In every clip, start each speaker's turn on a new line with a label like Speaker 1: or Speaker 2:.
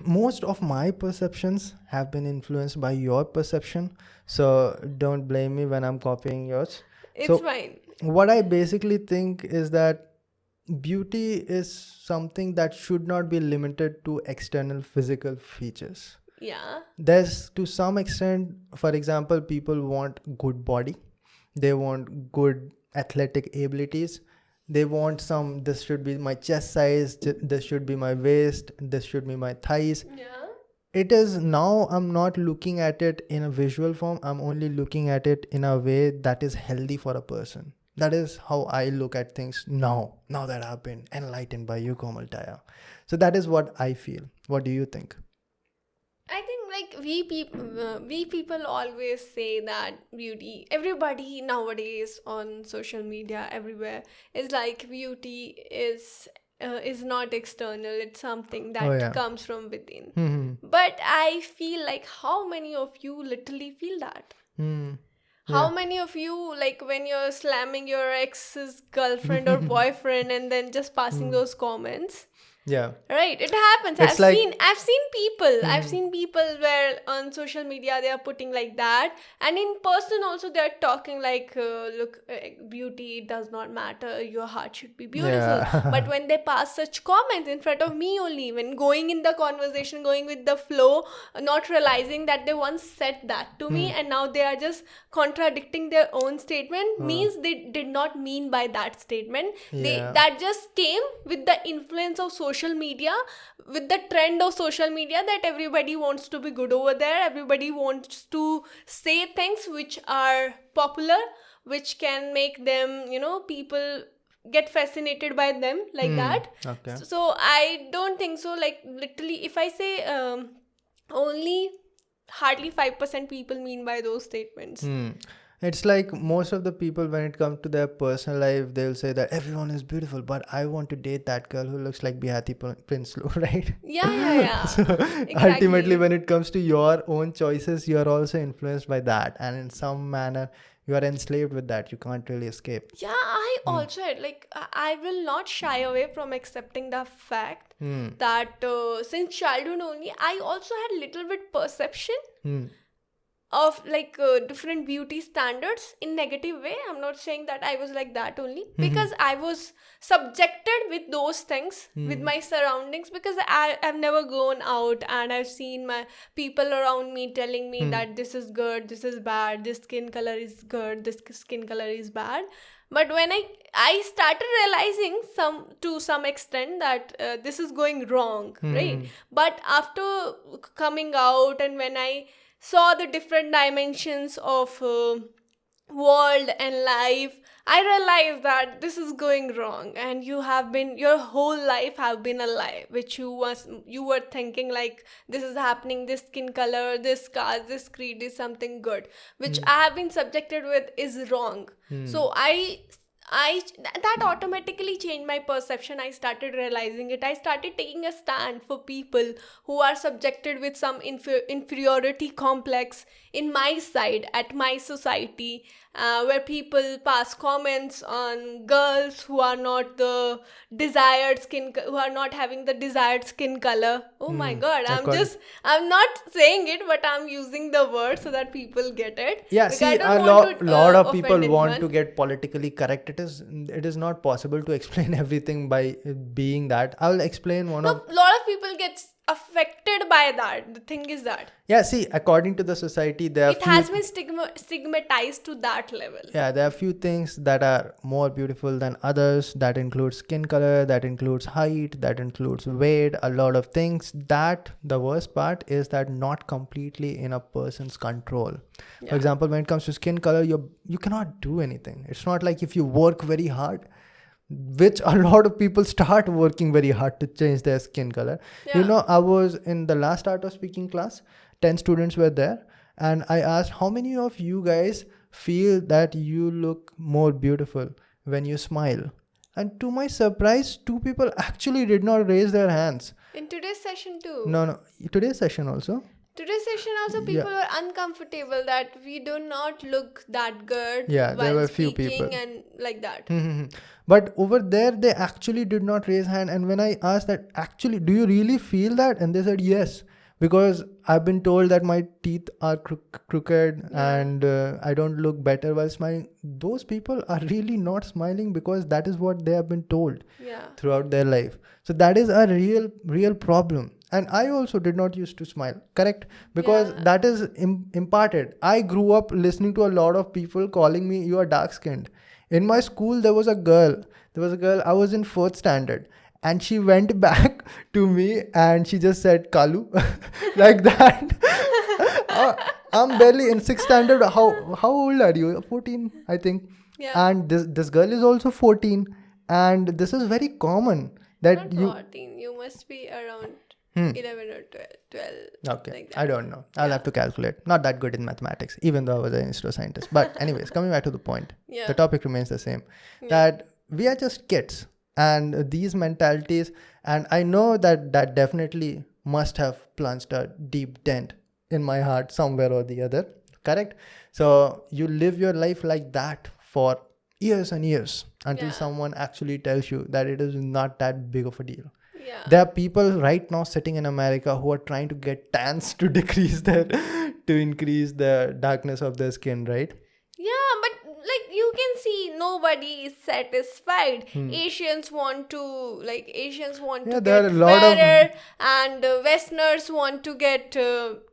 Speaker 1: most of my perceptions have been influenced by your perception. So don't blame me when I'm copying yours.
Speaker 2: It's fine.
Speaker 1: What I basically think is that beauty is something that should not be limited to external physical features.
Speaker 2: Yeah.
Speaker 1: There's, to some extent, for example, people want good body. They want good athletic abilities. They want this should be my chest size, this should be my waist, this should be my thighs.
Speaker 2: Yeah.
Speaker 1: It is now, I'm not looking at it in a visual form. I'm only looking at it in a way that is healthy for a person. That is how I look at things now that I've been enlightened by you, Komal Taya. So that is what I feel. What do you think?
Speaker 2: I think like we people always say that beauty, everybody nowadays on social media everywhere is like beauty is not external, it's something that comes from within.
Speaker 1: Mm-hmm.
Speaker 2: But I feel like how many of you literally feel that? How many of you, like when you're slamming your ex's girlfriend or boyfriend and then just passing those comments?
Speaker 1: Yeah.
Speaker 2: Right, it happens.
Speaker 1: It's
Speaker 2: I've seen people where on social media they are putting like that, and in person also they're talking like, look, beauty does not matter, your heart should be beautiful.
Speaker 1: Yeah.
Speaker 2: But when they pass such comments in front of me only, when going in the conversation, going with the flow, not realizing that they once said that to me and now they are just contradicting their own statement, means they did not mean by that statement. That just came with the influence of social media, with the trend of social media, that everybody wants to be good over there, everybody wants to say things which are popular, which can make them, people get fascinated by them like that.
Speaker 1: Okay.
Speaker 2: So I don't think so. Like literally, if I say only hardly 5% people mean by those statements.
Speaker 1: It's like most of the people, when it comes to their personal life, they'll say that everyone is beautiful, but I want to date that girl who looks like Bihati Prinsloo, right?
Speaker 2: Yeah.
Speaker 1: So
Speaker 2: exactly.
Speaker 1: Ultimately, when it comes to your own choices, you're also influenced by that. And in some manner, you are enslaved with that. You can't really escape.
Speaker 2: Yeah, I also like, I will not shy away from accepting the fact that since childhood only, I also had little bit perception of like different beauty standards in negative way. I'm not saying that I was like that only, because I was subjected with those things with my surroundings, because I've never gone out and I've seen my people around me telling me that this is good, this is bad, this skin color is good, this skin color is bad. But when I started realizing to some extent that this is going wrong, right? But after coming out and when I saw the different dimensions of world and life, I realized that this is going wrong, and your whole life have been a lie, which you were thinking like this is happening, this skin color, this caste, this creed is something good, which I have been subjected with is wrong. So that automatically changed my perception. I started realizing it. I started taking a stand for people who are subjected with some inferiority complex in my side, at my society, where people pass comments on girls who are not the desired who are not having the desired skin color. Oh my God, I'm not saying it, but I'm using the word so that people get it.
Speaker 1: Yeah,
Speaker 2: because
Speaker 1: see, a lot of people want to get politically correct. It is not possible to explain everything by being that. I'll explain a lot
Speaker 2: of people get affected by that. The thing is that.
Speaker 1: Yeah, see, according to the society,
Speaker 2: it has been stigmatized to that level.
Speaker 1: Yeah, there are few things that are more beautiful than others. That includes skin color, that includes height, that includes weight, a lot of things. That the worst part is that not completely in a person's control. Yeah. For example, when it comes to skin color, you cannot do anything. It's not like if you work very hard, which a lot of people start working very hard to change their skin color. Yeah. I was in the last art of speaking class, 10 students were there, and I asked, how many of you guys feel that you look more beautiful when you smile? And to my surprise, 2 people actually did not raise their hands.
Speaker 2: In today's session too?
Speaker 1: No, today's session also.
Speaker 2: Today's session also people were uncomfortable that we do not look that good
Speaker 1: Yeah, there
Speaker 2: while
Speaker 1: were few
Speaker 2: speaking
Speaker 1: people.
Speaker 2: and like that.
Speaker 1: But over there, they actually did not raise hand. And when I asked that, actually, do you really feel that? And they said, yes, because I've been told that my teeth are crooked and I don't look better while smiling. Those people are really not smiling because that is what they have been told throughout their life. So that is a real problem. And I also did not used to smile, correct? Because that is imparted. I grew up listening to a lot of people calling me, you are dark skinned. In my school, there was a girl, I was in 4th standard, and she went back to me and she just said, Kalu, like that. I'm barely in 6th standard. How old are you? 14, I think.
Speaker 2: Yeah.
Speaker 1: And this girl is also 14. And this is very common. That
Speaker 2: Not 14, you must be around 11 or 12.
Speaker 1: Okay,
Speaker 2: like that.
Speaker 1: I don't know. I'll have to calculate. Not that good in mathematics, even though I was an institute scientist. But anyways, coming back to the point, the topic remains the same. That we are just kids, and these mentalities, and I know that definitely must have plunged a deep dent in my heart somewhere or the other. Correct? So you live your life like that for years and years until someone actually tells you that it is not that big of a deal. There are people right now sitting in America who are trying to get tans to increase the darkness of their skin, right?
Speaker 2: Yeah, but like you can see, nobody is satisfied. Asians want to
Speaker 1: there
Speaker 2: get
Speaker 1: are a lot
Speaker 2: fairer, and Westerners want to get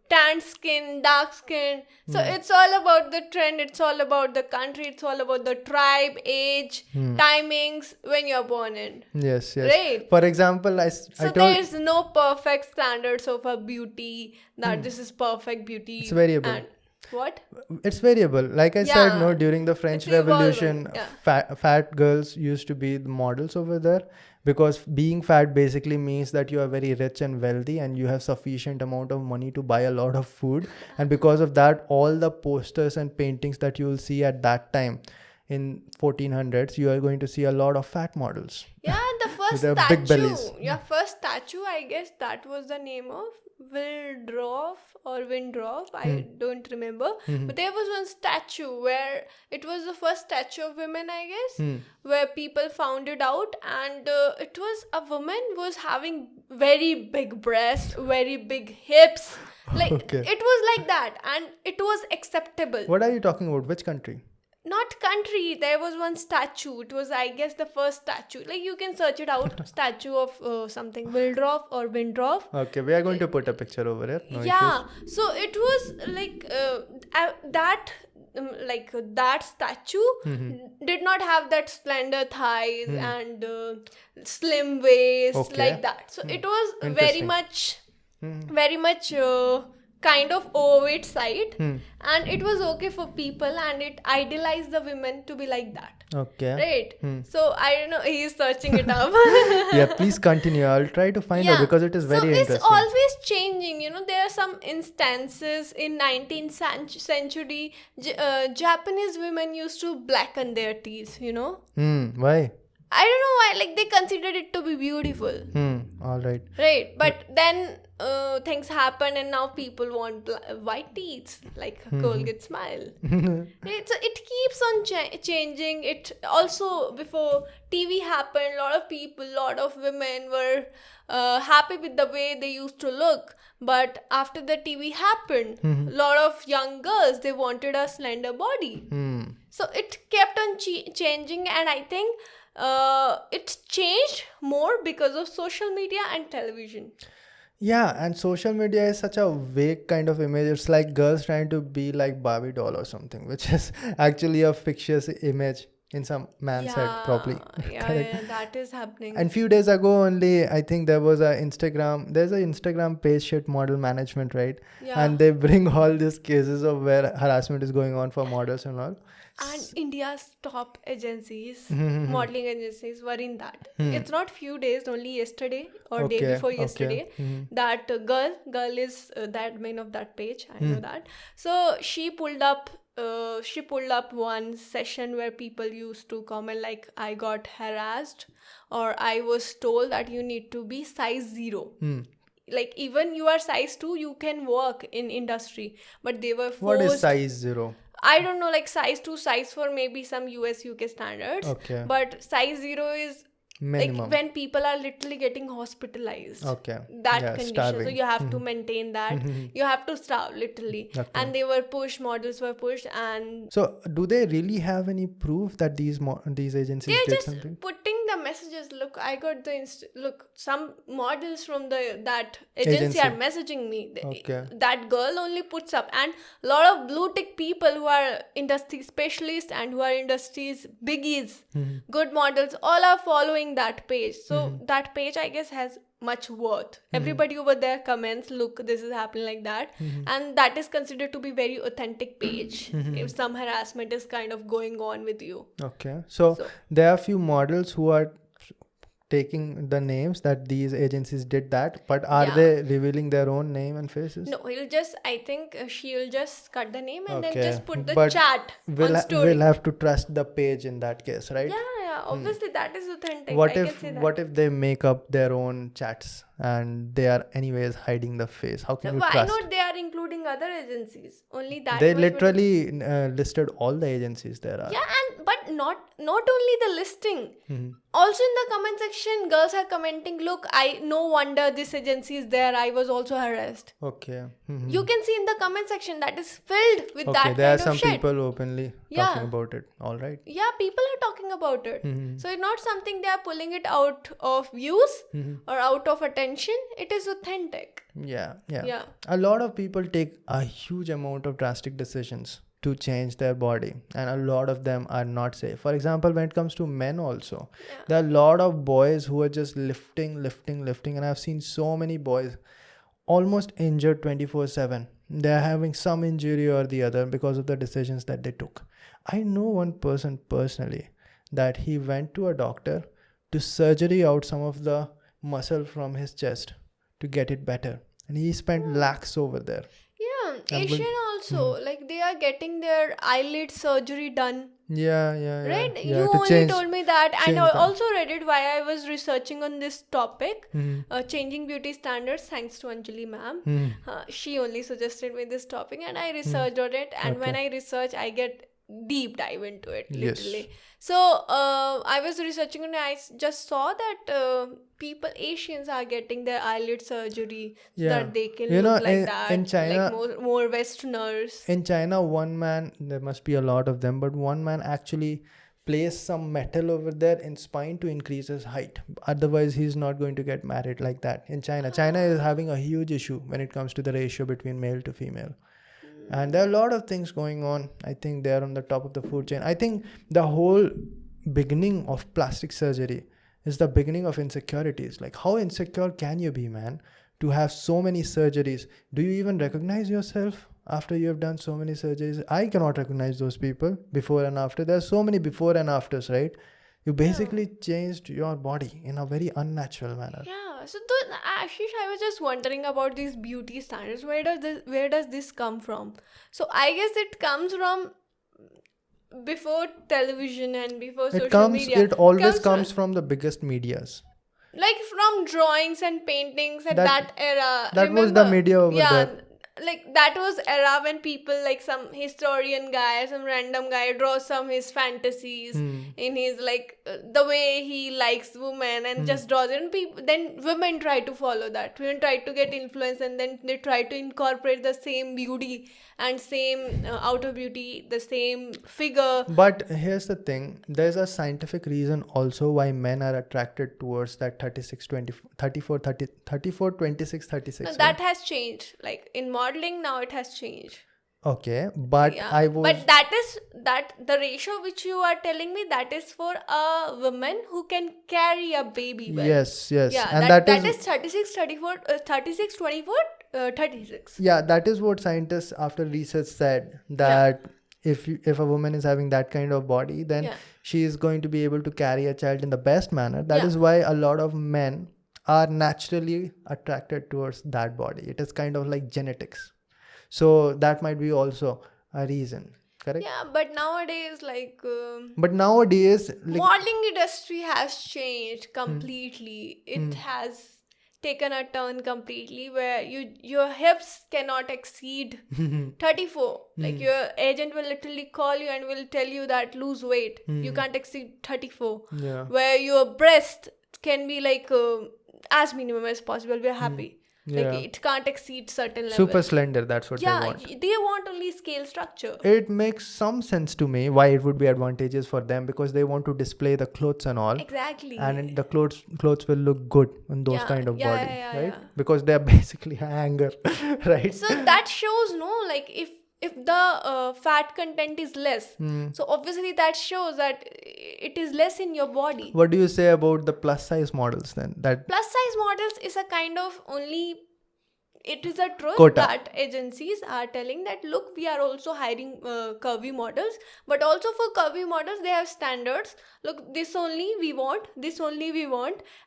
Speaker 2: tan skin, dark skin. So it's all about the trend. It's all about the country. It's all about the tribe, age, timings when you're born in.
Speaker 1: Yes.
Speaker 2: Right.
Speaker 1: For example,
Speaker 2: there is no perfect standards of a beauty that this is perfect beauty.
Speaker 1: It's variable.
Speaker 2: And what?
Speaker 1: It's variable. Like I said, no, during the French Revolution, fat girls used to be the models over there, because being fat basically means that you are very rich and wealthy and you have sufficient amount of money to buy a lot of food. And because of that, all the posters and paintings that you will see at that time in 1400s, you are going to see a lot of fat models.
Speaker 2: Yeah, the first
Speaker 1: statue. Big bellies.
Speaker 2: Yeah, first statue, I guess that was the name of Wildorf or Windorf. I don't remember. But there was one statue where it was the first statue of women, I guess, where people found it out. And it was a woman who was having very big breasts, very big hips. Like it was like that. And it was acceptable.
Speaker 1: What are you talking about? Which country?
Speaker 2: Not country. There was one statue. It was, I guess, the first statue. Like you can search it out. Statue of something, Wildorf or Windorf.
Speaker 1: Okay, we are going to put a picture over here. No issues.
Speaker 2: So it was like that statue did not have that slender thighs and slim waist like that. So it was very much kind of overweight side, and it was okay for people, and it idealized the women to be like that.
Speaker 1: Okay.
Speaker 2: Right. So I don't know. He's searching it up.
Speaker 1: Yeah, please continue. I'll try to find out because it is very interesting.
Speaker 2: It's always changing. There are some instances in 19th century. Japanese women used to blacken their teeth.
Speaker 1: Why?
Speaker 2: I don't know why. Like they considered it to be beautiful.
Speaker 1: All right.
Speaker 2: Right, but then things happen, and now people want white teeth, like Colgate Smile. Right? So it keeps on changing. It also, before TV happened, a lot of women were happy with the way they used to look. But after the TV happened, a lot of young girls, they wanted a slender body. So it kept on changing, and I think it's changed more because of social media and television.
Speaker 1: Yeah, and social media is such a vague kind of image. It's like girls trying to be like Barbie doll or something, which is actually a fictitious image in some man's head, probably.
Speaker 2: Yeah, that is happening.
Speaker 1: And few days ago only, I think there's an Instagram page, Shit Model Management, right?
Speaker 2: Yeah.
Speaker 1: And they bring all these cases of where harassment is going on for models and all.
Speaker 2: And India's top agencies, modeling agencies, were in that. It's not few days, only yesterday or day before yesterday. That girl is the admin of that page. I know that. So she pulled up one session where people used to comment like, I got harassed, or I was told that you need to be size 0. like even you are size 2, you can work in industry, but they were forced.
Speaker 1: What is size 0?
Speaker 2: I don't know, like size 2, size 4, maybe some US UK standards.
Speaker 1: Okay.
Speaker 2: But size 0 is
Speaker 1: minimum.
Speaker 2: Like when people are literally getting hospitalized.
Speaker 1: Okay.
Speaker 2: That
Speaker 1: Yeah,
Speaker 2: condition.
Speaker 1: starving.
Speaker 2: So you have to maintain that. You have to starve literally.
Speaker 1: Okay.
Speaker 2: And they were pushed, models were pushed, and
Speaker 1: so do they really have any proof that these agencies
Speaker 2: they're
Speaker 1: did
Speaker 2: just
Speaker 1: something?
Speaker 2: putting the messages. Look, I got the look, some models from that agency are messaging me.
Speaker 1: Okay.
Speaker 2: That girl only puts up, and a lot of blue tick people who are industry specialists and who are industries biggies, good models, all are following that page. So that page, I guess, has much worth. Everybody over there comments, look, this is happening like that, and that is considered to be very authentic page if some harassment is kind of going on with you.
Speaker 1: Okay, so there are few models who are taking the names that these agencies did that, but are they revealing their own name and faces?
Speaker 2: No, I think she'll just cut the name and then just put the
Speaker 1: but
Speaker 2: chat on story.
Speaker 1: We'll have to trust the page in that case, right?
Speaker 2: Yeah, obviously that is authentic.
Speaker 1: What if they make up their own chats and they are anyways hiding the face? How can you trust?
Speaker 2: Why not they are including other agencies? Only that.
Speaker 1: They literally listed all the agencies there are.
Speaker 2: Yeah, but not only the listing. Also in the comment section, girls are commenting, look, no wonder this agency is there. I was also harassed.
Speaker 1: Okay.
Speaker 2: You can see in the comment section that is filled with that kind of shit.
Speaker 1: There are some people openly talking about it. All right.
Speaker 2: Yeah, people are talking about it. So it's not something they are pulling it out of views or out of attention. It is authentic.
Speaker 1: Yeah. A lot of people take a huge amount of drastic decisions to change their body, and a lot of them are not safe. For example, when it comes to men also, there are a lot of boys who are just lifting, and I've seen so many boys almost injured 24/7. They're having some injury or the other because of the decisions that they took. I know one person personally that he went to a doctor to surgery out some of the muscle from his chest to get it better, and he spent lakhs over there.
Speaker 2: Yeah, Asian also, like they are getting their eyelid surgery done.
Speaker 1: Yeah.
Speaker 2: Right? You only told me that, and I also read it while I was researching on this topic, changing beauty standards, thanks to Anjali ma'am. She only suggested me this topic, and I researched on it, and when I research, I get deep dive into it, literally. So I was researching and I just saw that Asians are getting their eyelid surgery so that they can look like that.
Speaker 1: In China,
Speaker 2: like more Westerners.
Speaker 1: In China, one man, there must be a lot of them, but one man actually placed some metal over there in spine to increase his height. Otherwise, he's not going to get married like that. In China, China is having a huge issue when it comes to the ratio between male to female. And there are a lot of things going on. I think they are on the top of the food chain. I think the whole beginning of plastic surgery is the beginning of insecurities. Like, how insecure can you be, man, to have so many surgeries? Do you even recognize yourself after you have done so many surgeries? I cannot recognize those people before and after. There are so many before and afters, right? You basically changed your body in a very unnatural manner.
Speaker 2: Yeah. So Ashish, I was just wondering about these beauty standards. Where does this come from? So I guess it comes from before television and before social media.
Speaker 1: It always comes from the biggest medias.
Speaker 2: Like from drawings and paintings at that era.
Speaker 1: That was the media over there.
Speaker 2: Like that was era when people, like some historian guy, some random guy draws some his fantasies in his like the way he likes women and just draws it, and then women try to follow that. Women try to get influence, and then they try to incorporate the same beauty and same outer beauty, the same figure.
Speaker 1: But here's the thing, there's a scientific reason also why men are attracted towards that 34 26 36.
Speaker 2: No, that has changed. Like in modeling now it has changed.
Speaker 1: Okay, but
Speaker 2: but that the ratio which you are telling me, that is for a woman who can carry a baby well.
Speaker 1: Yes.
Speaker 2: Yeah, and that is 36 24 36 24 36.
Speaker 1: Yeah, that is what scientists after research said, that if a woman is having that kind of body, then she is going to be able to carry a child in the best manner. That is why a lot of men are naturally attracted towards that body. It is kind of like genetics. So that might be also a reason, correct?
Speaker 2: Yeah, but nowadays,
Speaker 1: modeling
Speaker 2: industry has changed completely. It has taken a turn completely where your hips cannot exceed 34. Like your agent will literally call you and will tell you that lose weight. You can't exceed 34.
Speaker 1: Yeah.
Speaker 2: Where your breast can be like as minimum as possible. We're happy.
Speaker 1: Yeah.
Speaker 2: Like it can't exceed certain level.
Speaker 1: Super slender, that's what they want.
Speaker 2: They want only scale structure.
Speaker 1: It makes some sense to me why it would be advantageous for them, because they want to display the clothes and all.
Speaker 2: Exactly.
Speaker 1: And the clothes will look good on those kind of body, right?
Speaker 2: Yeah.
Speaker 1: Because they're basically a hanger, right?
Speaker 2: So that shows, no, like if the fat content is less, so obviously that shows that it is less in your body.
Speaker 1: What do you say about the plus size models then? That
Speaker 2: plus size models is a kind of only, it is a truth
Speaker 1: quota.
Speaker 2: That agencies are telling that look, we are also hiring curvy models, but also for curvy models they have standards. Look, this only we want,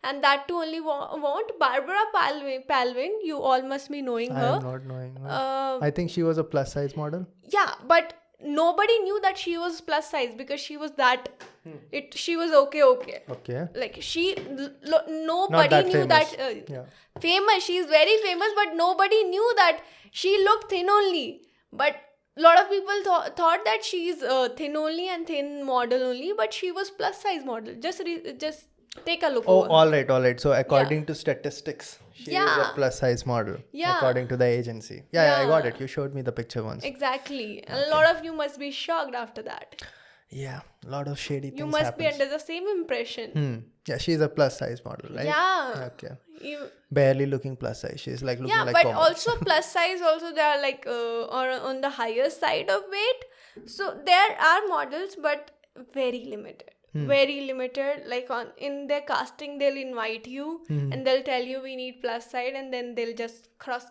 Speaker 2: and that too only want Barbara Palvin. You all must be knowing her.
Speaker 1: I am not knowing her. I think she was a plus size model.
Speaker 2: Yeah, but nobody knew that she was plus size because she was that. She was okay.
Speaker 1: Okay.
Speaker 2: Like nobody knew
Speaker 1: famous.
Speaker 2: that. Famous, she's very famous, but nobody knew that she looked thin only. But a lot of people thought that she's thin only and thin model only, but she was plus size model. Just take a look.
Speaker 1: Oh, all right. So according to statistics, she is a plus size model.
Speaker 2: Yeah.
Speaker 1: According to the agency. Yeah, I got it. You showed me the picture once.
Speaker 2: Exactly. And a lot of you must be shocked after that.
Speaker 1: Yeah, a lot of shady things.
Speaker 2: You must be under the same impression.
Speaker 1: Yeah, she's a plus size model, right?
Speaker 2: Yeah.
Speaker 1: Okay. Barely looking plus size. She's like looking like
Speaker 2: but
Speaker 1: Komal.
Speaker 2: also plus size also they are like on the higher side of weight. So there are models, but very limited. Very limited. Like in their casting, they'll invite you and they'll tell you we need plus size, and then they'll just cross,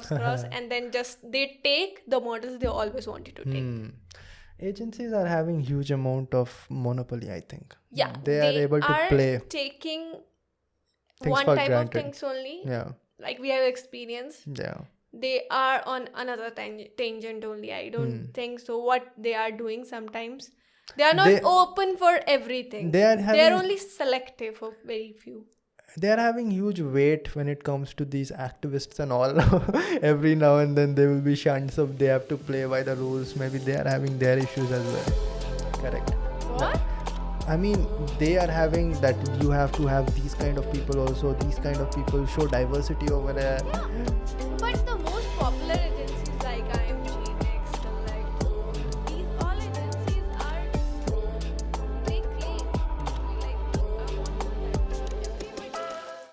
Speaker 2: and then just they take the models they always wanted to take.
Speaker 1: Agencies are having huge amount of monopoly, I think.
Speaker 2: Yeah,
Speaker 1: they are able to play
Speaker 2: taking
Speaker 1: things
Speaker 2: one
Speaker 1: for
Speaker 2: type
Speaker 1: granted.
Speaker 2: of things only.
Speaker 1: Yeah.
Speaker 2: Like we have experience.
Speaker 1: Yeah.
Speaker 2: They are on another tangent only. I don't think so. What they are doing sometimes, they are not open for everything. They are only selective of very few.
Speaker 1: They are having huge weight when it comes to these activists and all. Every now and then there will be shunts of they have to play by the rules. Maybe they are having their issues as well. Correct.
Speaker 2: What?
Speaker 1: I mean, they are having that you have to have these kind of people also. These kind of people show diversity over there.